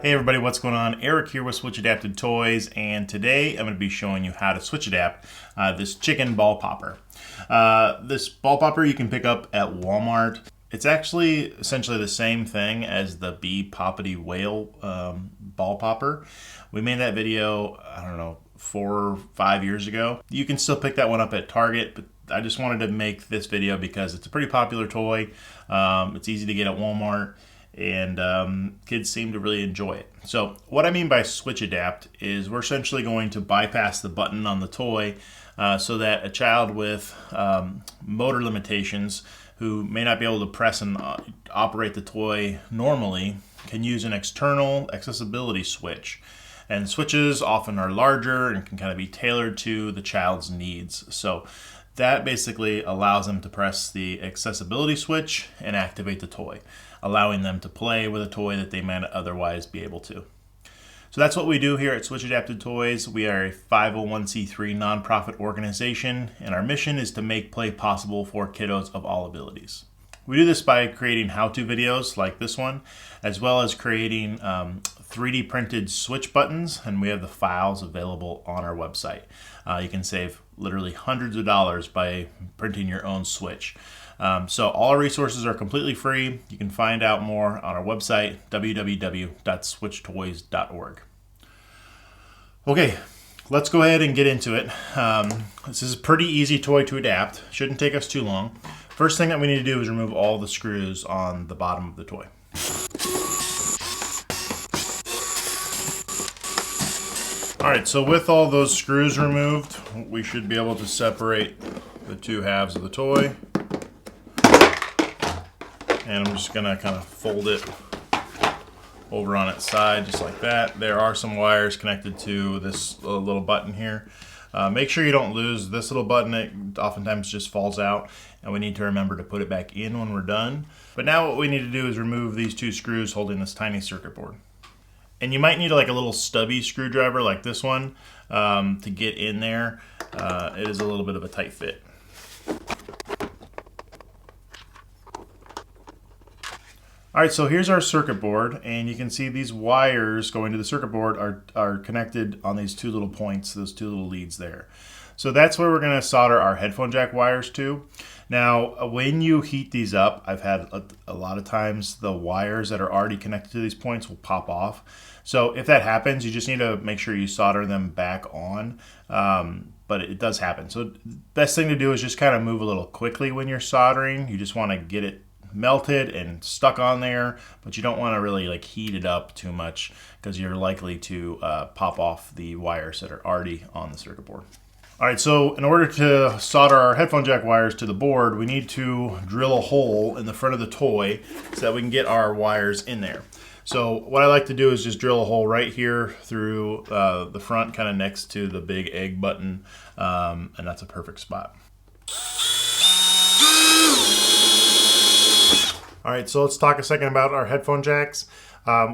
Hey everybody, what's going on? Eric here with Switch Adapted Toys, and today I'm going to be showing you how to switch adapt this chicken ball popper. This ball popper you can pick up at Walmart. It's actually essentially the same thing as the bee poppity whale ball popper. We made that video, I don't know, 4 or 5 years ago. You can still pick that one up at Target, but I just wanted to make this video because it's a pretty popular toy. It's easy to get at Walmart, and kids seem to really enjoy it. So what I mean by switch adapt is we're essentially going to bypass the button on the toy so that a child with motor limitations who may not be able to press and operate the toy normally can use an external accessibility switch. And switches often are larger and can kind of be tailored to the child's needs. So that basically allows them to press the accessibility switch and activate the toy, allowing them to play with a toy that they might not otherwise be able to. So that's what we do here at Switch Adapted Toys. We are a 501c3 nonprofit organization, and our mission is to make play possible for kiddos of all abilities. We do this by creating how-to videos like this one, as well as creating 3D printed switch buttons, and we have the files available on our website. You can save literally hundreds of dollars by printing your own switch. So all our resources are completely free. You can find out more on our website, www.switchtoys.org. Okay, let's go ahead and get into it. This is a pretty easy toy to adapt. Shouldn't take us too long. First thing that we need to do is remove all the screws on the bottom of the toy. Alright, so with all those screws removed, we should be able to separate the two halves of the toy. And I'm just going to kind of fold it over on its side, just like that. There are some wires connected to this little button here. Make sure you don't lose this little button. It oftentimes just falls out, and we need to remember to put it back in when we're done. But now what we need to do is remove these two screws holding this tiny circuit board. And you might need like a little stubby screwdriver like this one to get in there. It is a little bit of a tight fit. Alright, so here's our circuit board, and you can see these wires going to the circuit board are connected on these two little points, those two little leads there. So that's where we're going to solder our headphone jack wires to. Now, when you heat these up, I've had a lot of times the wires that are already connected to these points will pop off. So if that happens, you just need to make sure you solder them back on. But it does happen. So the best thing to do is just kind of move a little quickly when you're soldering. You just want to get it melted and stuck on there, but you don't want to really like heat it up too much because you're likely to pop off the wires that are already on the circuit board. Alright, so in order to solder our headphone jack wires to the board, we need to drill a hole in the front of the toy so that we can get our wires in there. So what I like to do is just drill a hole right here through the front, kind of next to the big egg button, and that's a perfect spot. Alright, so let's talk a second about our headphone jacks.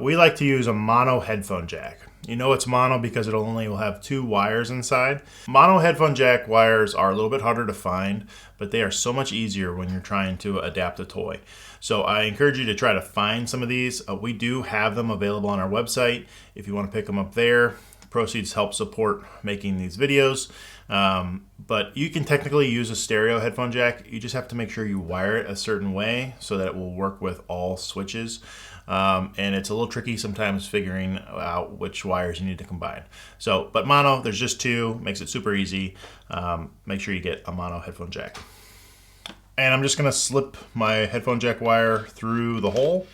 We like to use a mono headphone jack. You know it's mono because it only will have 2 wires inside. Mono headphone jack wires are a little bit harder to find, but they are so much easier when you're trying to adapt a toy. So I encourage you to try to find some of these. We do have them available on our website if you want to pick them up there. Proceeds help support making these videos. But you can technically use a stereo headphone jack. You just have to make sure you wire it a certain way so that it will work with all switches. And it's a little tricky sometimes figuring out which wires you need to combine. So, but mono, there's just 2, makes it super easy. Make sure you get a mono headphone jack. And I'm just going to slip my headphone jack wire through the hole.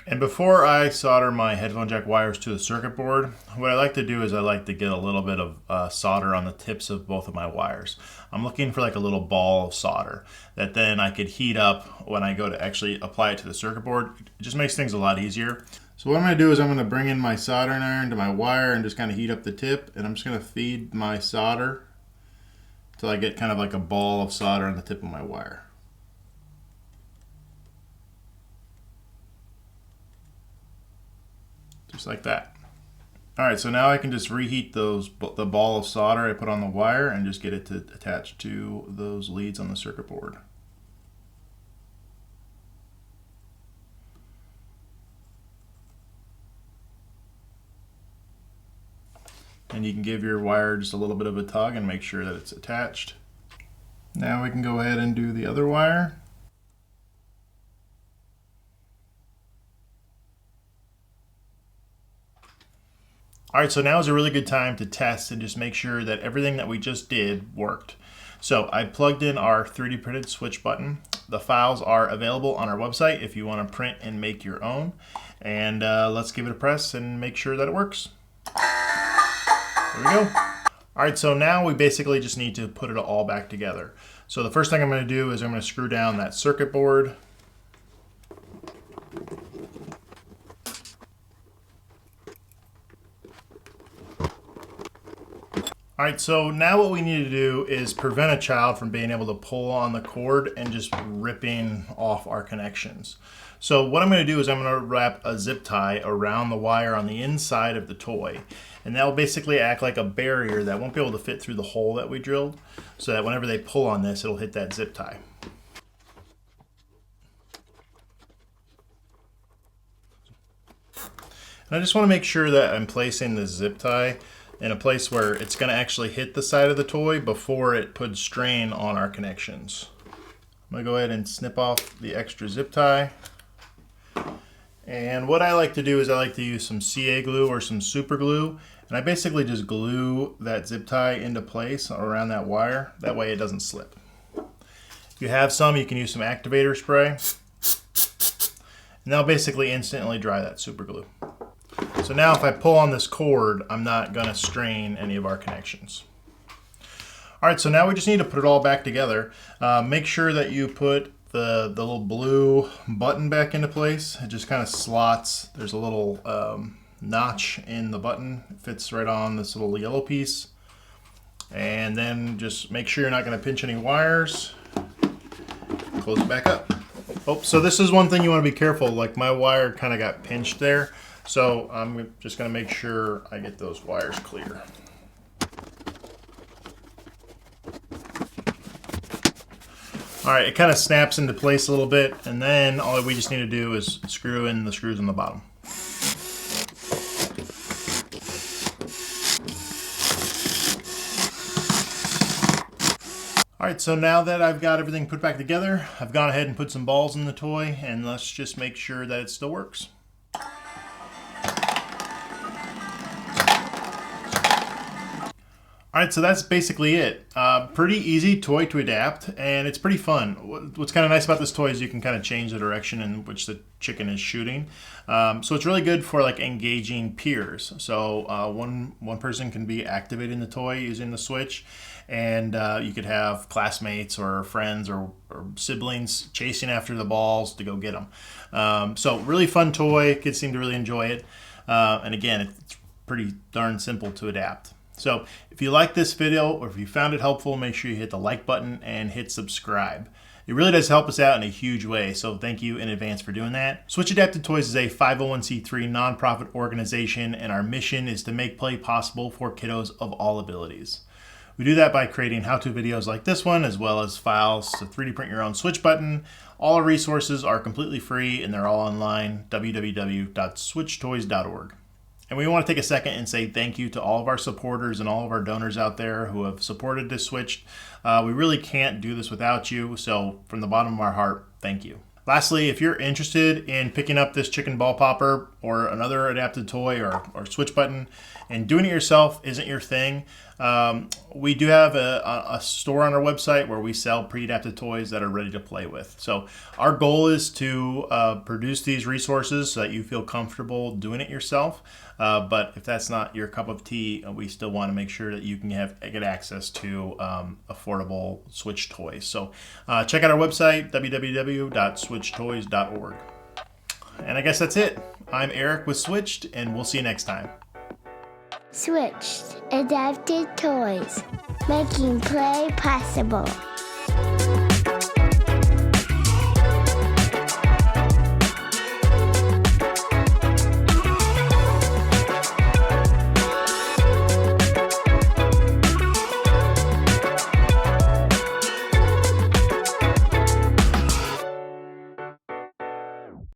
And before I solder my headphone jack wires to the circuit board, what I like to do is I like to get a little bit of solder on the tips of both of my wires. I'm looking for like a little ball of solder that then I could heat up when I go to actually apply it to the circuit board. It just makes things a lot easier. So what I'm going to do is I'm going to bring in my soldering iron to my wire and just kind of heat up the tip, and I'm just going to feed my solder until I get kind of like a ball of solder on the tip of my wire. Just like that. Alright, so now I can just reheat the ball of solder I put on the wire and just get it to attach to those leads on the circuit board. and you can give your wire just a little bit of a tug and make sure that it's attached. Now we can go ahead and do the other wire. All right, so now is a really good time to test and just make sure that everything that we just did worked. So I plugged in our 3D printed switch button. The files are available on our website if you want to print and make your own. And let's give it a press and make sure that it works. There we go. All right, so now we basically just need to put it all back together. So the first thing I'm going to do is I'm going to screw down that circuit board. All right, so now what we need to do is prevent a child from being able to pull on the cord and just ripping off our connections. So what I'm going to do is I'm going to wrap a zip tie around the wire on the inside of the toy. And that will basically act like a barrier that won't be able to fit through the hole that we drilled, so that whenever they pull on this, it'll hit that zip tie. And I just want to make sure that I'm placing the zip tie in a place where it's going to actually hit the side of the toy before it puts strain on our connections. I'm going to go ahead and snip off the extra zip tie. And what I like to do is I like to use some CA glue or some super glue, and I basically just glue that zip tie into place around that wire. That way it doesn't slip. If you have some, you can use some activator spray, and that'll basically instantly dry that super glue. So now if I pull on this cord, I'm not going to strain any of our connections. All right, so now we just need to put it all back together. Make sure that you put the little blue button back into place. It just kind of slots. There's a little notch in the button. It fits right on this little yellow piece. And then just make sure you're not going to pinch any wires. Close it back up. Oh, so this is one thing you want to be careful. Like my wire kind of got pinched there. So I'm just going to make sure I get those wires clear. All right, it kind of snaps into place a little bit, and then all we just need to do is screw in the screws on the bottom. All right, so now that I've got everything put back together, I've gone ahead and put some balls in the toy, and let's just make sure that it still works. All right, so that's basically it. Pretty easy toy to adapt, and it's pretty fun. What's kind of nice about this toy is you can kind of change the direction in which the chicken is shooting. So it's really good for like engaging peers. So one person can be activating the toy using the switch, and you could have classmates or friends or siblings chasing after the balls to go get them. So really fun toy. Kids seem to really enjoy it. And again, it's pretty darn simple to adapt. So if you like this video or if you found it helpful, make sure you hit the like button and hit subscribe. It really does help us out in a huge way, so thank you in advance for doing that. Switch Adapted Toys is a 501c3 nonprofit organization, and our mission is to make play possible for kiddos of all abilities. We do that by creating how-to videos like this one, as well as files to 3D print your own switch button. All our resources are completely free, and they're all online, www.switchtoys.org. And we want to take a second and say thank you to all of our supporters and all of our donors out there who have supported this Switch. We really can't do this without you, so from the bottom of our heart, thank you. Lastly, if you're interested in picking up this chicken ball popper or another adapted toy or switch button and doing it yourself isn't your thing, we do have a store on our website where we sell pre-adapted toys that are ready to play with. So our goal is to produce these resources so that you feel comfortable doing it yourself. But if that's not your cup of tea, we still want to make sure that you can get access to affordable Switch toys. So check out our website, www.switchtoys.org. And I guess that's it. I'm Eric with Switched, and we'll see you next time. Switched Adapted Toys, making play possible.